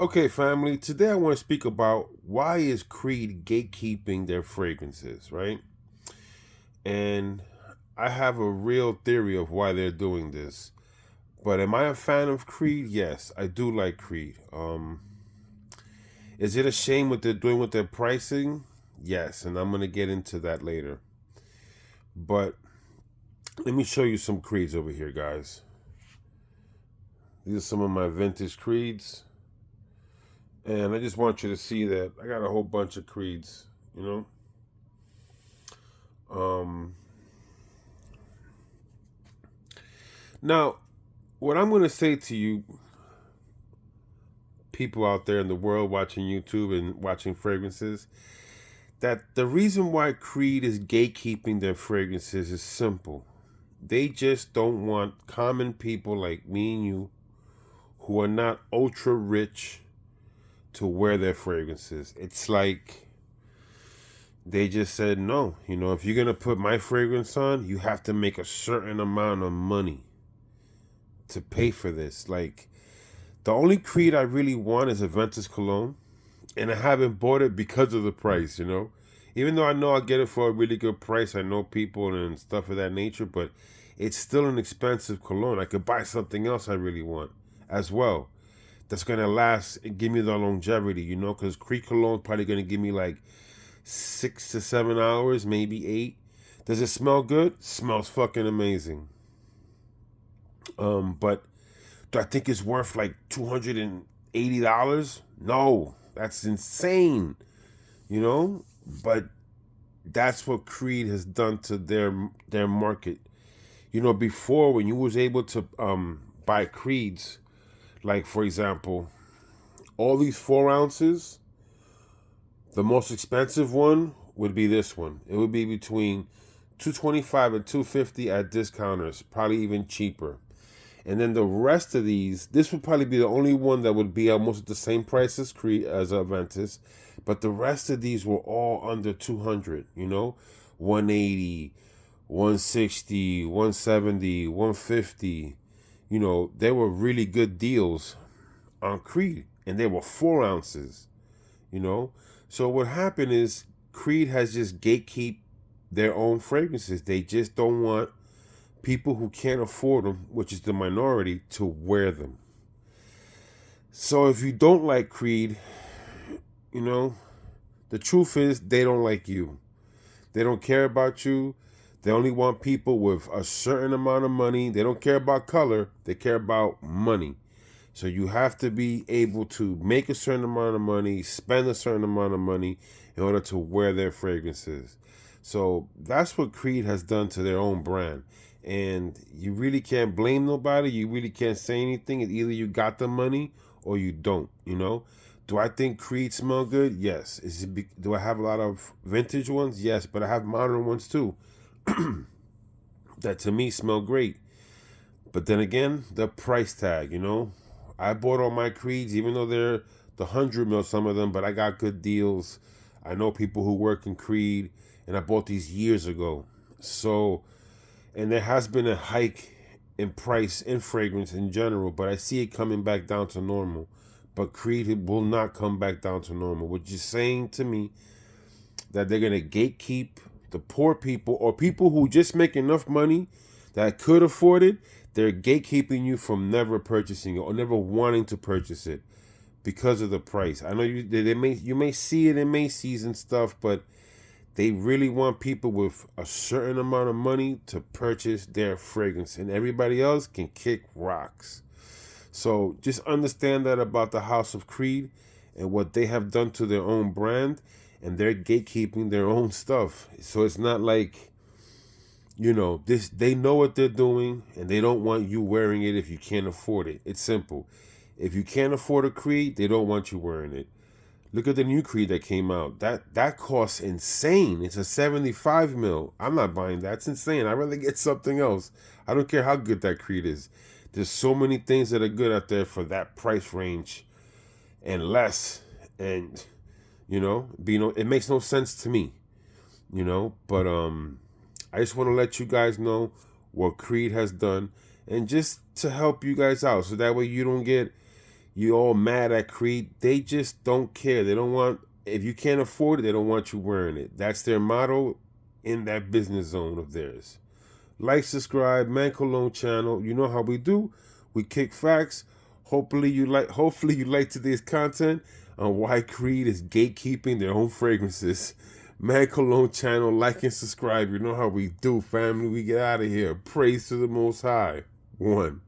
Okay, family, today I want to speak about why is Creed gatekeeping their fragrances, right? And I have a real theory of why they're doing this. But am I a fan of Creed? Yes, I do like Creed. Is it a shame what they're doing with their pricing? Yes, and I'm going to get into that later. But let me show you some Creeds over here, guys. These are some of my vintage Creeds. And I just want you to see that I got a whole bunch of Creeds, you know? Um, Now, what I'm going to say to you, people out there in the world watching YouTube and watching fragrances, that the reason why Creed is gatekeeping their fragrances is simple. They just don't want common people like me and you who are not ultra rich to wear their fragrances. It's like they just said, no, if you're going to put my fragrance on, you have to make a certain amount of money to pay for this. Like, the only Creed I really want is a Ventus Cologne, and I haven't bought it because of the price. Even though I know I'll get it for a really good price, I know people and stuff of that nature, but it's still an expensive cologne. I could buy something else I really want as well that's going to last and give me the longevity, because Creed Cologne probably going to give me like 6 to 7 hours, maybe 8. Does it smell good? Smells fucking amazing. But do I think it's worth like $280? No, that's insane, you know. But that's what Creed has done to their market. Before, when you was able to buy Creeds, like for example, all these 4 ounces, the most expensive one would be this one. It would be between 225 and 250 at discounters, probably even cheaper. And then the rest of these, this would probably be the only one that would be almost at the same price as Creed, as Aventus. But the rest of these were all under 200, 180, 160, 170, 150. They were really good deals on Creed. And they were 4 ounces, you know. So what happened is Creed has just gatekeep their own fragrances. They just don't want people who can't afford them, which is the minority, to wear them. So if you don't like Creed, the truth is they don't like you. They don't care about you. They only want people with a certain amount of money. They don't care about color. They care about money. So you have to be able to make a certain amount of money, spend a certain amount of money in order to wear their fragrances. So that's what Creed has done to their own brand. And you really can't blame nobody. You really can't say anything. It's either you got the money or you don't. Do I think Creed smell good? Yes. Do I have a lot of vintage ones? Yes, but I have modern ones too that to me smell great. But then again, the price tag. I bought all my Creeds, even though they're the 100 mil, some of them, but I got good deals. I know people who work in Creed, and I bought these years ago. So, and there has been a hike in price in fragrance in general, but I see it coming back down to normal. But Creed will not come back down to normal, which is saying to me that they're going to gatekeep the poor people or people who just make enough money that could afford it. They're gatekeeping you from never purchasing it or never wanting to purchase it because of the price. I know you may see it in Macy's and stuff, but they really want people with a certain amount of money to purchase their fragrance, and everybody else can kick rocks. So just understand that about the House of Creed and what they have done to their own brand, and they're gatekeeping their own stuff. So it's not like, this, they know what they're doing, and they don't want you wearing it if you can't afford it. It's simple. If you can't afford a Creed, they don't want you wearing it. Look at the new Creed that came out. That costs insane. It's a 75 mil. I'm not buying that. It's insane. I'd rather get something else. I don't care how good that Creed is. There's so many things that are good out there for that price range and less. And, it makes no sense to me. But I just want to let you guys know what Creed has done, and just to help you guys out, so that way you don't get You all mad at Creed. They just don't care. They don't want, if you can't afford it, they don't want you wearing it. That's their motto in that business zone of theirs. Like, subscribe, Man Cologne channel. You know how we do. We kick facts. Hopefully you like today's content on why Creed is gatekeeping their own fragrances. Man Cologne channel, like and subscribe. You know how we do, family. We get out of here. Praise to the Most High. 1.